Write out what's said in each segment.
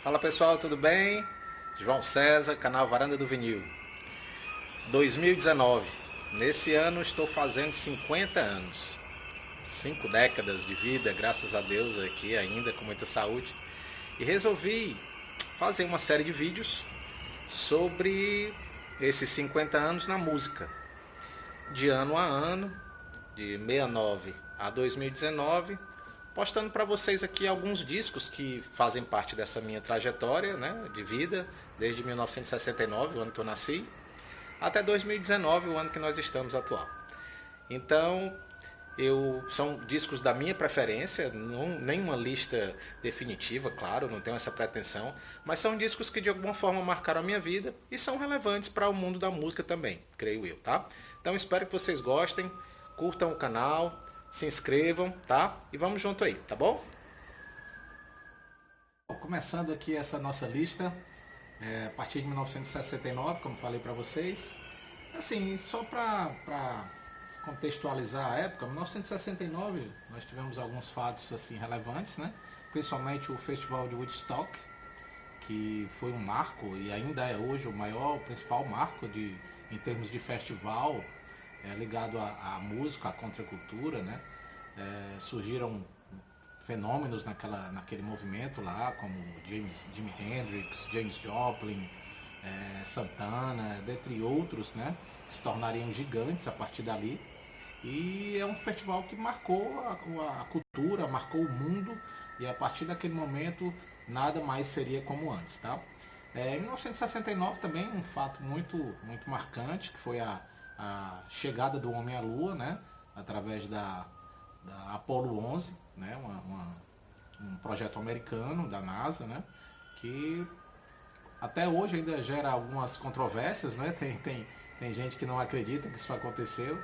Fala pessoal, tudo bem? João César, canal Varanda do Vinil. 2019. Nesse ano estou fazendo 50 anos. 5 décadas de vida, graças a Deus, aqui ainda com muita saúde. E resolvi fazer uma série de vídeos sobre esses 50 anos na música. De ano a ano, de 69 a 2019, postando para vocês aqui alguns discos que fazem parte dessa minha trajetória, né, de vida, desde 1969, o ano que eu nasci, até 2019, o ano que nós estamos atual. Então, são discos da minha preferência, não, nenhuma lista definitiva, claro, não tenho essa pretensão, mas são discos que de alguma forma marcaram a minha vida e são relevantes para o mundo da música também, creio eu, tá? Então espero que vocês gostem, curtam o canal, se inscrevam, tá? E vamos junto aí, tá bom? Começando aqui essa nossa lista, a partir de 1969, como falei para vocês. Assim, só para contextualizar a época, 1969 nós tivemos alguns fatos assim relevantes, né? Principalmente o Festival de Woodstock, que foi um marco e ainda é hoje o principal marco em termos de festival ligado à música, à contracultura, né? Surgiram fenômenos naquele movimento lá, como Jimi Hendrix, James Joplin, Santana, dentre outros, né, que se tornariam gigantes a partir dali. E é um festival que marcou a cultura, marcou o mundo, e a partir daquele momento nada mais seria como antes, tá? Em 1969 também um fato muito marcante, que foi a chegada do homem à Lua, né, através da Apollo 11, né, um projeto americano da NASA, né, que até hoje ainda gera algumas controvérsias, né? Tem gente que não acredita que isso aconteceu,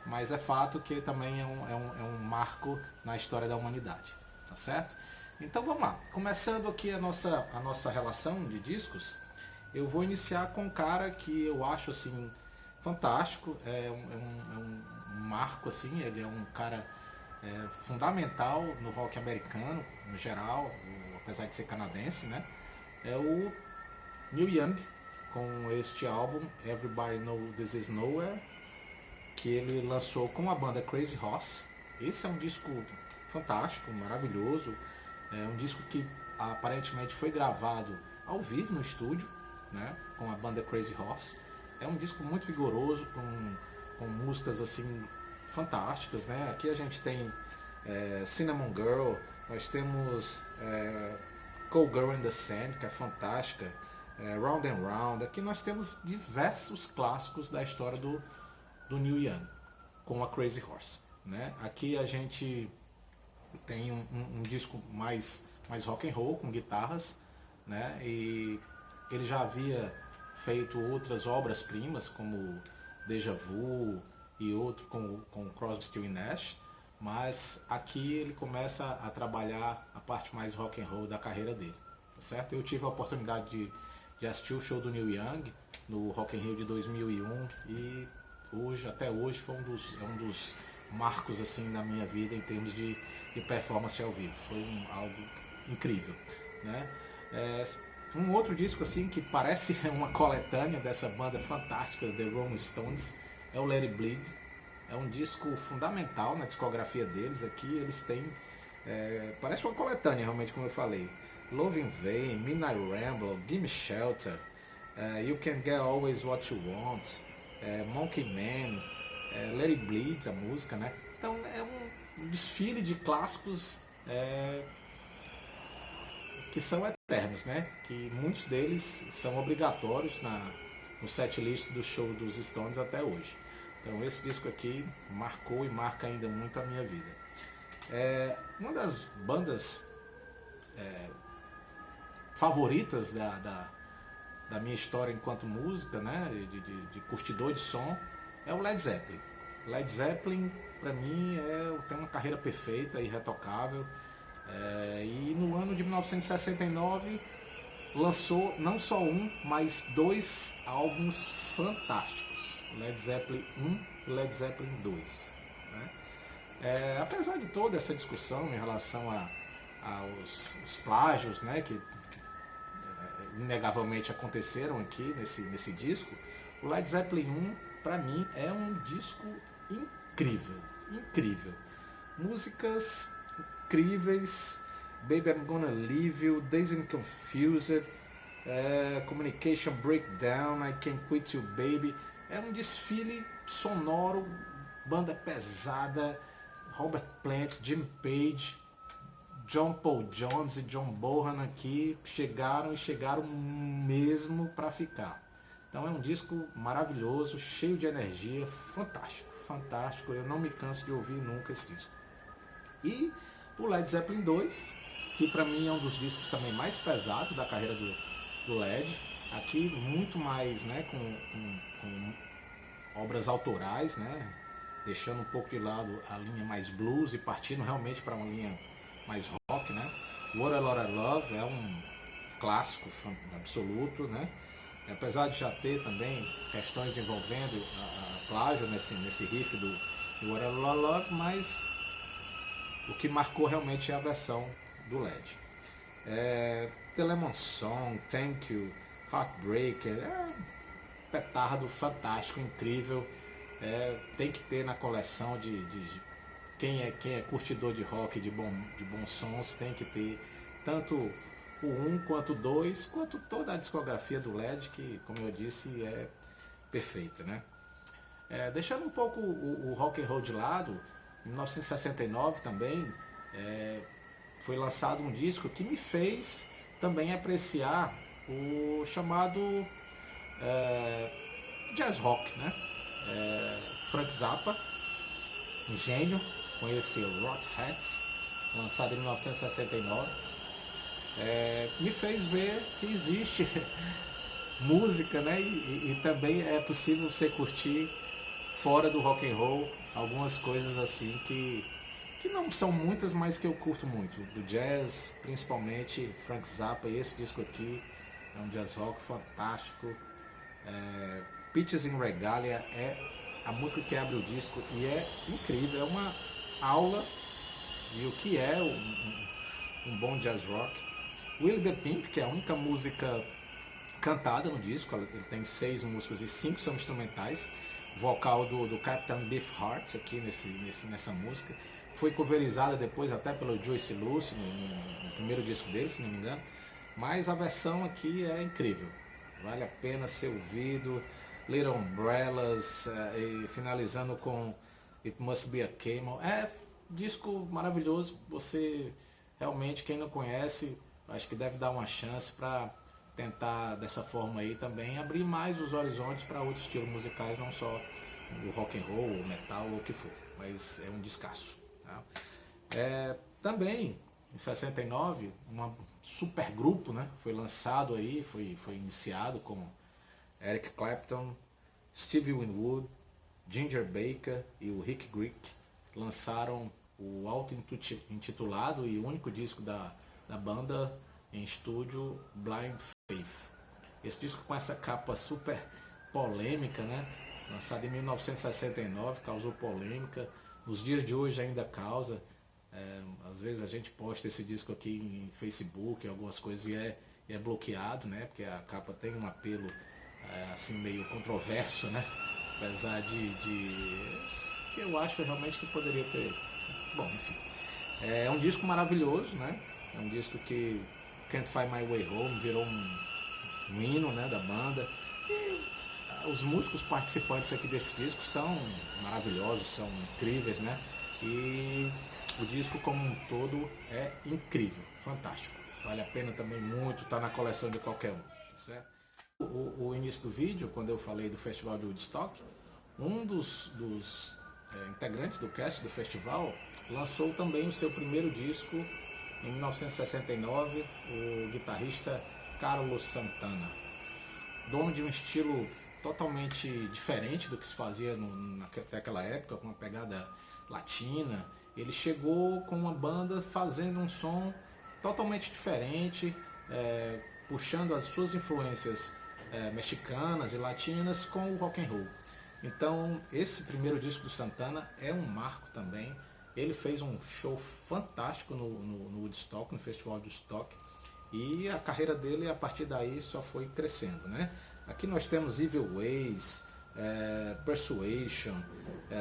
mas é fato que também é um marco na história da humanidade, tá certo? Então vamos lá, começando aqui a nossa relação de discos, eu vou iniciar com um cara que eu acho assim fantástico, é um marco assim, ele é um cara fundamental no rock americano, no geral, apesar de ser canadense, né? É o Neil Young, com este álbum Everybody Know This Is Nowhere, que ele lançou com a banda Crazy Horse. Esse é um disco fantástico, maravilhoso, é um disco que aparentemente foi gravado ao vivo no estúdio, né, com a banda Crazy Horse. É um disco muito vigoroso, com músicas assim fantásticas, né? Aqui a gente tem Cinnamon Girl, nós temos Cold Girl in the Sand, que é fantástica, Round and Round. Aqui nós temos diversos clássicos da história do Neil Young com a Crazy Horse, né? Aqui a gente tem um disco mais rock and roll com guitarras, né? E ele já havia feito outras obras-primas como Deja Vu e outro com Crosby, Stills Nash, mas aqui ele começa a trabalhar a parte mais rock and roll da carreira dele, tá certo? Eu tive a oportunidade de assistir o show do Neil Young no Rock in Rio de 2001 e até hoje foi um dos marcos assim na minha vida em termos de performance ao vivo. Foi algo incrível, né? Um outro disco assim que parece uma coletânea dessa banda fantástica, The Rolling Stones, é o Let It Bleed. É um disco fundamental na discografia deles. Aqui eles têm parece uma coletânea realmente, como eu falei. Love in Vain, Midnight Ramble, Gimme Shelter, You Can Get Always What You Want, Monkey Man, Let It Bleed, a música, né? Então é um desfile de clássicos que são eternos, né? Que muitos deles são obrigatórios no setlist do show dos Stones até hoje. Então esse disco aqui marcou e marca ainda muito a minha vida. Uma das bandas favoritas da minha história enquanto música, né, de curtidor de som, é o Led Zeppelin. Led Zeppelin, para mim, tem uma carreira perfeita, irretocável. E no ano de 1969 lançou não só um, mas dois álbuns fantásticos, Led Zeppelin 1 e Led Zeppelin 2, né? Apesar de toda essa discussão em relação aos plágios, né, que inegavelmente aconteceram aqui nesse disco, o Led Zeppelin 1 para mim é um disco incrível, incrível. Músicas incríveis, Baby I'm Gonna Leave You, Dazed and Confused, Communication Breakdown, I Can't Quit You Baby. É um desfile sonoro, banda pesada, Robert Plant, Jim Page, John Paul Jones e John Bonham aqui chegaram mesmo para ficar. Então é um disco maravilhoso, cheio de energia, fantástico, fantástico. Eu não me canso de ouvir nunca esse disco. E o Led Zeppelin 2, que para mim é um dos discos também mais pesados da carreira do Led. Aqui muito mais, né, com obras autorais, né, deixando um pouco de lado a linha mais blues e partindo realmente para uma linha mais rock, né. What a Lot of Love é um clássico absoluto, né. Apesar de já ter também questões envolvendo a plágio nesse riff do What a Lot of Love, mas o que marcou realmente é a versão do Led. The Lemon Song, Thank You, Heartbreaker, um petardo fantástico, incrível. Tem que ter na coleção de quem é curtidor de rock, de bons sons, tem que ter tanto o 1 quanto o 2, quanto toda a discografia do Led, que, como eu disse, é perfeita, né? Deixando um pouco o rock and roll de lado, em 1969 também foi lançado um disco que me fez também apreciar o chamado jazz rock, né? Frank Zappa, um gênio, com esse Rot Hats, lançado em 1969, me fez ver que existe música, né? E também é possível você curtir fora do rock and roll algumas coisas assim que não são muitas, mas que eu curto muito. Do jazz, principalmente Frank Zappa, e esse disco aqui é um jazz rock fantástico. Peaches in Regalia é a música que abre o disco e é incrível, é uma aula de o que é um bom jazz rock. Willie the Pimp, que é a única música cantada no disco, ele tem 6 músicas e 5 são instrumentais. Vocal do Captain Beefheart aqui nessa música. Foi coverizada depois até pelo Joyce Lucy no primeiro disco dele, se não me engano. Mas a versão aqui é incrível. Vale a pena ser ouvido. Little Umbrellas, e finalizando com It Must Be a Camel. Disco maravilhoso. Você realmente, quem não conhece, acho que deve dar uma chance para tentar dessa forma aí também abrir mais os horizontes para outros estilos musicais, não só o rock and roll, o metal ou o que for, mas é um descasso. Tá? Também em 69 um super grupo, né, foi lançado aí, foi iniciado com Eric Clapton, Stevie Winwood, Ginger Baker e o Rick Grick, lançaram o auto-intitulado e único disco da banda em estúdio, Blind Faith. Esse disco com essa capa super polêmica, né? Lançado em 1969, causou polêmica. Nos dias de hoje ainda causa. Às vezes a gente posta esse disco aqui em Facebook, algumas coisas, e é bloqueado, né? Porque a capa tem um apelo assim meio controverso, né? Apesar de que eu acho realmente que poderia ter. Bom, enfim. É um disco maravilhoso, né? É um disco que Can't Find My Way Home virou um hino, né, da banda. E os músicos participantes aqui desse disco são maravilhosos, são incríveis, né? E o disco como um todo é incrível, fantástico. Vale a pena também muito, tá na coleção de qualquer um, tá certo? O início do vídeo, quando eu falei do Festival de Woodstock, um dos integrantes do cast do festival lançou também o seu primeiro disco em 1969, o guitarrista Carlos Santana, dono de um estilo totalmente diferente do que se fazia naquela época, com uma pegada latina. Ele chegou com uma banda fazendo um som totalmente diferente, puxando as suas influências mexicanas e latinas com o rock and roll. Então esse primeiro disco do Santana é um marco também. Ele fez um show fantástico no Woodstock, no Festival de Woodstock, e a carreira dele a partir daí só foi crescendo, né? Aqui nós temos Evil Ways, Persuasion,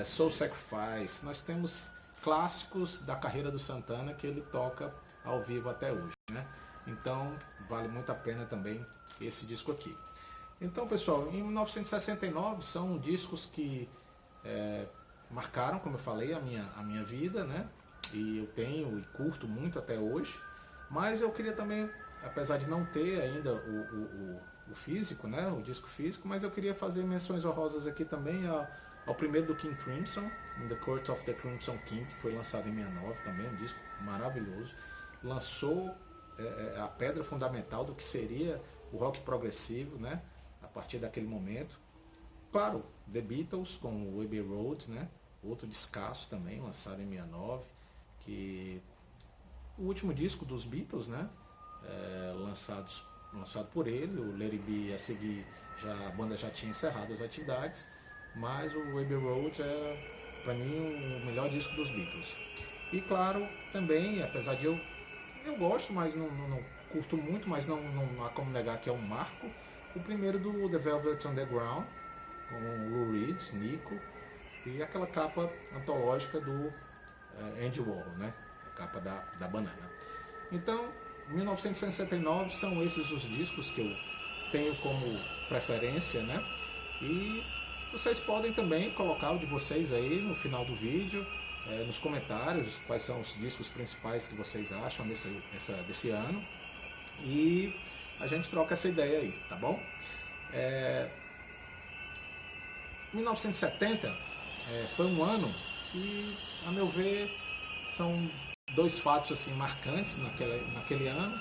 Soul Sacrifice, nós temos clássicos da carreira do Santana que ele toca ao vivo até hoje, né? Então vale muito a pena também esse disco aqui. Então, pessoal, em 1969 são discos que marcaram, como eu falei, a minha vida, né? E eu tenho e curto muito até hoje. Mas eu queria também, apesar de não ter ainda o físico, né? O disco físico, mas eu queria fazer menções honrosas aqui também ao primeiro do King Crimson, In the Court of the Crimson King, que foi lançado em 69 também, um disco maravilhoso. Lançou a pedra fundamental do que seria o rock progressivo, né? A partir daquele momento. Claro, The Beatles com o Abbey Road, né? Outro descasso também, lançado em 69, que o último disco dos Beatles, né? Lançado por ele, o Let It Be a seguir, a banda já tinha encerrado as atividades, mas o Abbey Road é, para mim, o melhor disco dos Beatles. E claro, também, apesar de eu gosto, mas não curto muito, mas não há como negar que é um marco, o primeiro do The Velvet Underground, com o Lou Reed, Nico, e aquela capa antológica do Andy Warhol, né? A capa da banana. Então, 1969 são esses os discos que eu tenho como preferência, né? E vocês podem também colocar o de vocês aí no final do vídeo, nos comentários, quais são os discos principais que vocês acham desse ano. E a gente troca essa ideia aí, tá bom? 1970 foi um ano que, a meu ver, são dois fatos assim marcantes naquele ano,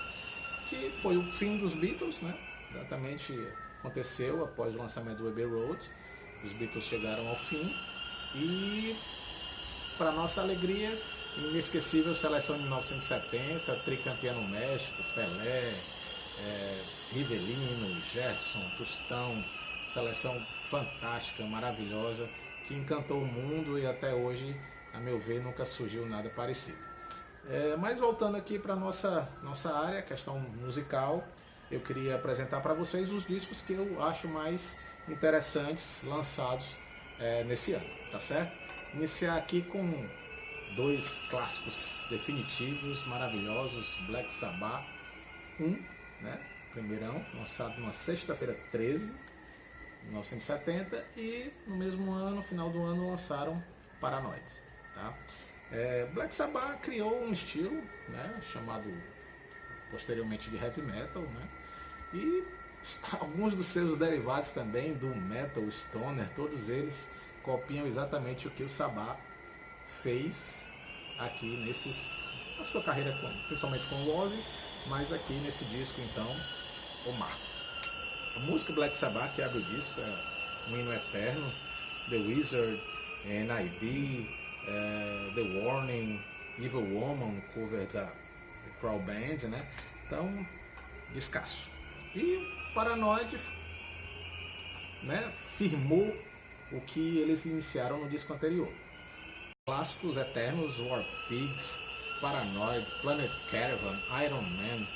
que foi o fim dos Beatles, né? Exatamente aconteceu após o lançamento do Abbey Road. Os Beatles chegaram ao fim e, para nossa alegria, inesquecível seleção de 1970, tricampeã no México, Pelé, Rivelino, Gerson, Tostão, seleção fantástica, maravilhosa, que encantou o mundo e até hoje, a meu ver, nunca surgiu nada parecido. Mas voltando aqui para nossa área, questão musical, eu queria apresentar para vocês os discos que eu acho mais interessantes lançados nesse ano, tá certo? Iniciar aqui com dois clássicos definitivos, maravilhosos, Black Sabbath 1, né? Primeirão, lançado numa sexta-feira 13, 1970, e no mesmo ano, final do ano, lançaram Paranoid, tá? Black Sabbath criou um estilo, né, chamado posteriormente de heavy metal, né, e alguns dos seus derivados também, do metal, stoner, todos eles copiam exatamente o que o Sabbath fez aqui na sua carreira, principalmente com o Ozzy, mas aqui nesse disco, então, o marco. A música Black Sabbath, que abre o disco, é um hino eterno, The Wizard, N.I.D., The Warning, Evil Woman, cover da The Crow Band, né? Então, descasso. E Paranoid, né, firmou o que eles iniciaram no disco anterior. Clássicos eternos, War Pigs, Paranoid, Planet Caravan, Iron Man,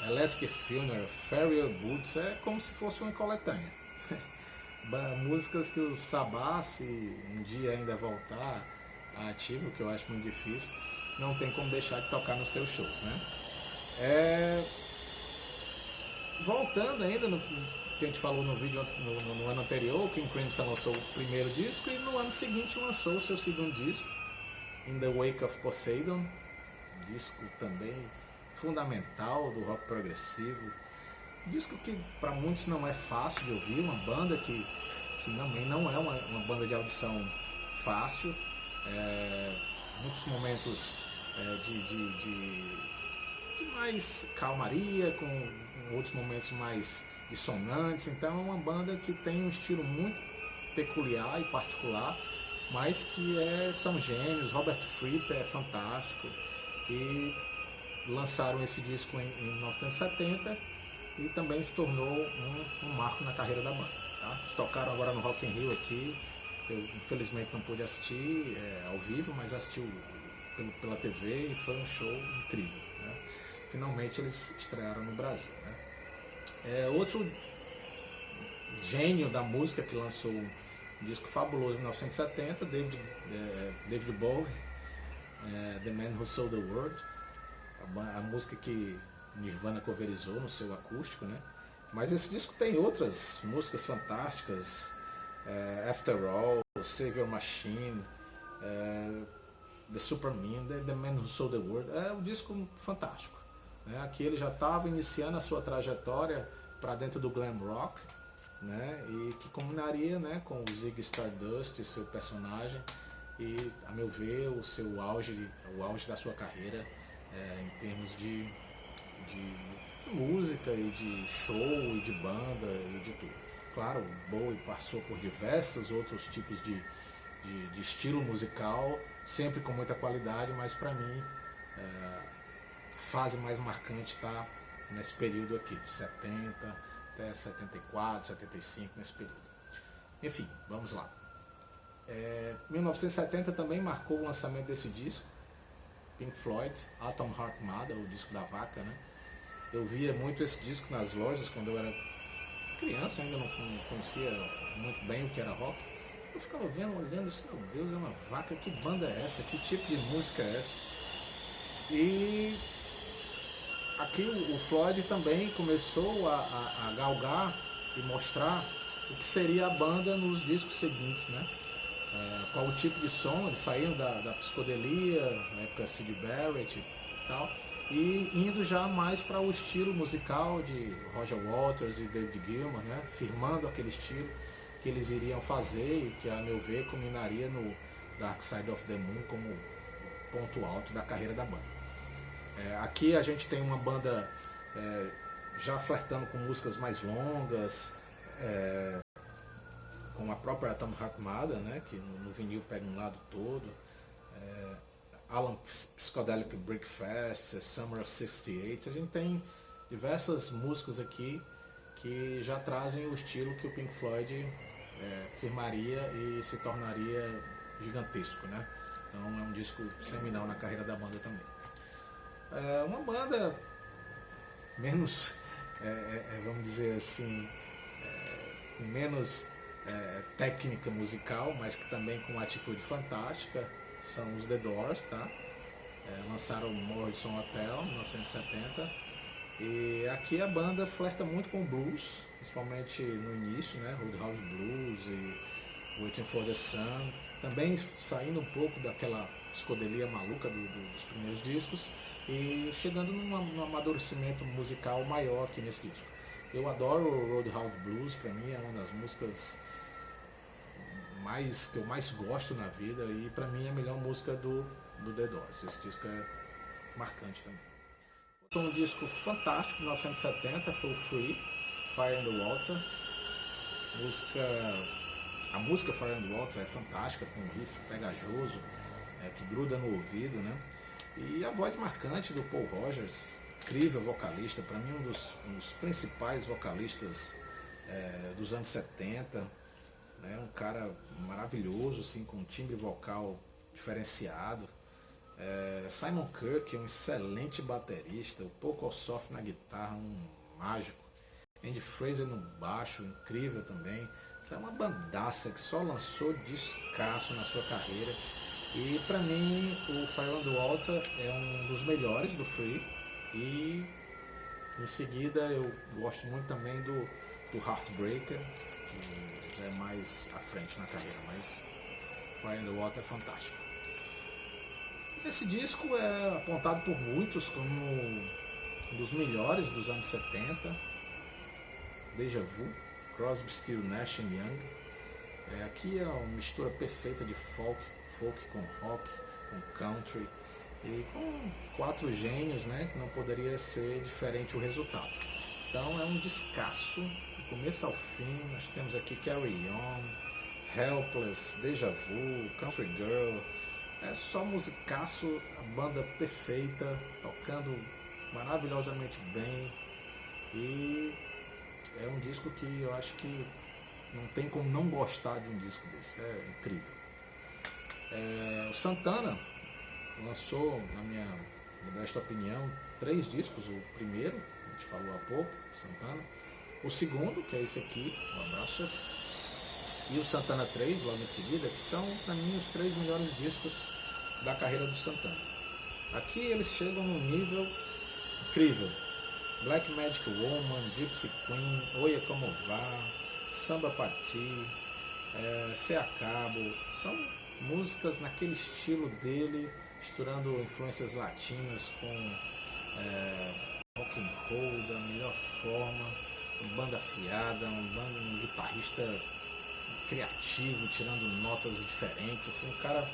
Electric Funeral, Farewell Boots, é como se fosse uma coletânea. Músicas que o Sabbath, se um dia ainda voltar ativo, que eu acho muito difícil, não tem como deixar de tocar nos seus shows, né? Voltando ainda no que a gente falou no vídeo no ano anterior, o King Crimson lançou o primeiro disco e no ano seguinte lançou o seu segundo disco, In the Wake of Poseidon, disco também fundamental do rock progressivo, disco que para muitos não é fácil de ouvir, uma banda que também não é uma banda de audição fácil, muitos momentos de mais calmaria, com outros momentos mais dissonantes. Então é uma banda que tem um estilo muito peculiar e particular, mas que são gênios. Robert Fripp é fantástico, e lançaram esse disco em 1970 e também se tornou um marco na carreira da banda, tá? Eles tocaram agora no Rock in Rio aqui. Eu infelizmente não pude assistir ao vivo, mas assisti pela TV e foi um show incrível, né? finalmente eles estrearam no Brasil, né? Outro gênio da música que lançou um disco fabuloso em 1970, David Bowie, The Man Who Sold the World, a música que Nirvana coverizou no seu acústico, né? Mas esse disco tem outras músicas fantásticas, After All, Savior Machine, The Superman, The Man Who Sold the World. É um disco fantástico, né? Aqui ele já estava iniciando a sua trajetória para dentro do glam rock, né? E que combinaria, né, com o Ziggy Stardust, seu personagem, e, a meu ver, o auge da sua carreira em termos de música e de show e de banda e de tudo. Claro, o Bowie passou por diversos outros tipos de estilo musical, sempre com muita qualidade, mas para mim a fase mais marcante está nesse período aqui, de 70 até 74, 75, nesse período. Enfim, vamos lá. 1970 também marcou o lançamento desse disco, Pink Floyd, Atom Heart Mother, o disco da vaca, né? Eu via muito esse disco nas lojas quando eu era criança, ainda não conhecia muito bem o que era rock. Eu ficava vendo, olhando isso, meu Deus, é uma vaca, que banda é essa? Que tipo de música é essa? E aqui o Floyd também começou a galgar e mostrar o que seria a banda nos discos seguintes, né? Qual o tipo de som, eles saíram da psicodelia, na época Syd Barrett e tal, e indo já mais para o estilo musical de Roger Waters e David Gilmour, né? Firmando aquele estilo que eles iriam fazer e que, a meu ver, culminaria no Dark Side of the Moon como ponto alto da carreira da banda. Aqui a gente tem uma banda já flertando com músicas mais longas, com a própria Atom Heart Mother, né, que no vinil pega um lado todo, Alan Psychedelic Breakfast, Summer of 68, a gente tem diversas músicas aqui que já trazem o estilo que o Pink Floyd firmaria e se tornaria gigantesco, né? Então é um disco seminal na carreira da banda também. Uma banda menos, vamos dizer assim, menos técnica musical, mas que também com uma atitude fantástica, são os The Doors, tá? Lançaram o Morrison Hotel em 1970, e aqui a banda flerta muito com o blues, principalmente no início, né? Roadhouse Blues e Waiting for the Sun, também saindo um pouco daquela psicodelia maluca dos primeiros discos e chegando num amadurecimento musical maior aqui nesse disco. Eu adoro o Roadhouse Blues, para mim é uma das músicas que eu mais gosto na vida, e para mim é a melhor música do The Doors. Esse disco é marcante também. Um disco fantástico, 1970, foi o Free, Fire and the Water. A música Fire and the Water é fantástica, com um riff pegajoso, que gruda no ouvido, né? E a voz marcante do Paul Rogers, incrível vocalista, para mim um dos principais vocalistas dos anos 70, né? Um cara maravilhoso, assim, com um timbre vocal diferenciado. Simon Kirke é um excelente baterista, o Paul Kossoff na guitarra, um mágico, Andy Fraser no baixo, incrível também. É uma bandaça que só lançou descasso na sua carreira. E pra mim o Fire and the Water é um dos melhores do Free. E em seguida eu gosto muito também do Heartbreaker, que já é mais à frente na carreira, mas Fire and the Water é fantástico. Esse disco é apontado por muitos como um dos melhores dos anos 70. Deja Vu, Crosby, Stills, Nash Young. Aqui é uma mistura perfeita de folk com rock, com country e com 4 gênios, né, que não poderia ser diferente o resultado. Então é um descasso, do começo ao fim. Nós temos aqui Carry On, Helpless, Deja Vu, Country Girl. É só musicaço, a banda perfeita, tocando maravilhosamente bem, e é um disco que eu acho que não tem como não gostar de um disco desse, é incrível. O Santana lançou, na minha modesta opinião, 3 discos, o primeiro, a gente falou há pouco, Santana, o segundo, que é esse aqui, o Abraças, e o Santana 3, logo em seguida, que são, para mim, os 3 melhores discos da carreira do Santana. Aqui eles chegam num nível incrível. Black Magic Woman, Gypsy Queen, Oia Como Vá, Samba Pati, Se Acabo, são músicas naquele estilo dele, misturando influências latinas com rock and roll da melhor forma, uma banda afiada, um guitarrista criativo, tirando notas diferentes, assim, um cara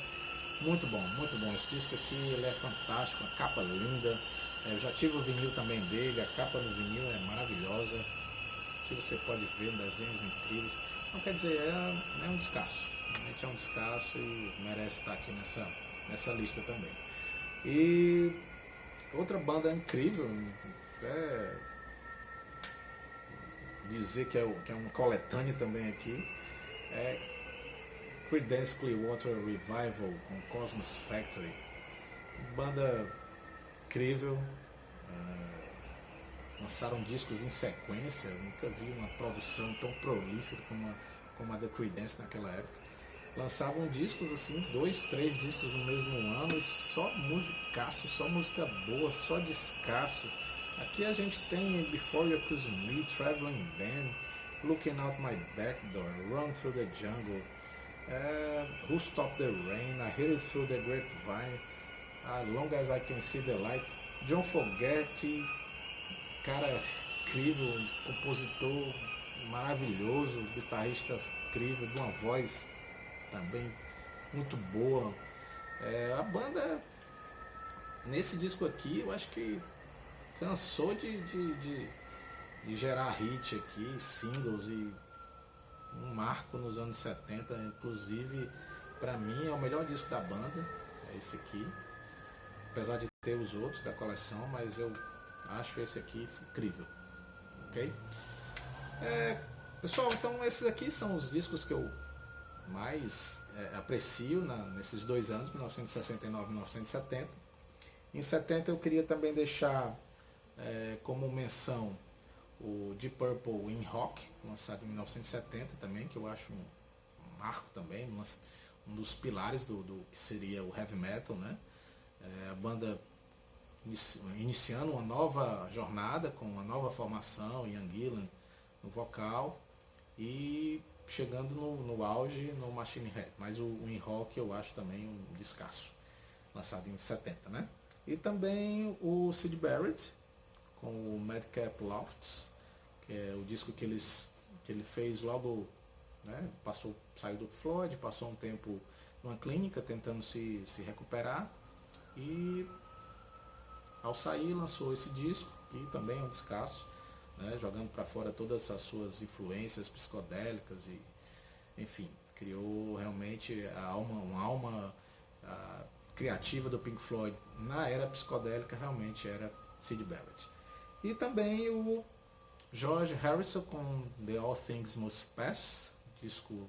muito bom, muito bom. Esse disco aqui ele é fantástico, a capa linda. Eu já tive o vinil também dele, a capa no vinil é maravilhosa. Aqui você pode ver desenhos incríveis. Não quer dizer, é um descasso. Realmente é um descasso e merece estar aqui nessa lista também. E outra banda incrível, dizer que é um coletâneo também aqui, é Creedence Clearwater Revival com Cosmos Factory. Banda incrível, lançaram discos em sequência, nunca vi uma produção tão prolífera como a da Creedence naquela época. Lançavam discos assim, 2, 3 discos no mesmo ano e só musicaço, só música boa, só descasso. Aqui a gente tem Before You Accuse Me, Traveling Band, Looking Out My Back Door, Run Through the Jungle, Who Stopped the Rain, I Hear It Through the Grapevine, As Long As I Can See the Light, John Fogerty, cara incrível, compositor maravilhoso, guitarrista incrível, de uma voz também muito boa. A banda, nesse disco aqui, eu acho que cansou de gerar hit aqui, singles, e um marco nos anos 70, inclusive pra mim é o melhor disco da banda, é esse aqui, apesar de ter os outros da coleção, mas eu acho esse aqui incrível, ok? Pessoal, então esses aqui são os discos que eu mais aprecio nesses 2 anos, 1969 e 1970. Em 70 eu queria também deixar como menção o Deep Purple in Rock, lançado em 1970 também, que eu acho um marco também, um dos pilares do que seria o heavy metal, né? A banda iniciando uma nova jornada com uma nova formação, Ian Gillan no vocal e chegando no auge no Machine Head, mas o In Rock eu acho também um descasso, lançado em 70, né? E também o Syd Barrett com o Madcap Lofts, que é o disco que ele fez logo, né? Saiu do Floyd, passou um tempo numa clínica tentando se recuperar e ao sair lançou esse disco, que também é um descasso, né? Jogando para fora todas as suas influências psicodélicas e, enfim, criou realmente uma alma criativa do Pink Floyd na era psicodélica, realmente era Syd Barrett. E também o George Harrison com The All Things Must Pass, disco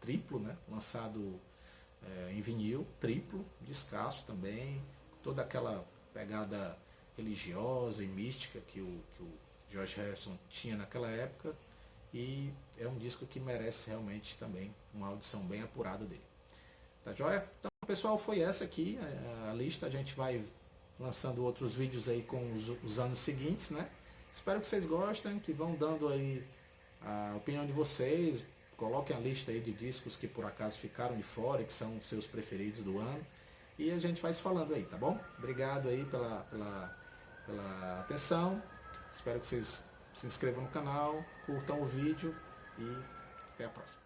triplo, né? Lançado em vinil, triplo, descasso também, toda aquela pegada religiosa e mística que o George Harrison tinha naquela época, e é um disco que merece realmente também uma audição bem apurada dele. Tá joia? Então, pessoal, foi essa aqui a lista. A gente vai lançando outros vídeos aí com os anos seguintes, né? Espero que vocês gostem, que vão dando aí a opinião de vocês. Coloquem a lista aí de discos que por acaso ficaram de fora e que são os seus preferidos do ano. E a gente vai se falando aí, tá bom? Obrigado aí pela atenção. Espero que vocês se inscrevam no canal, curtam o vídeo e até a próxima.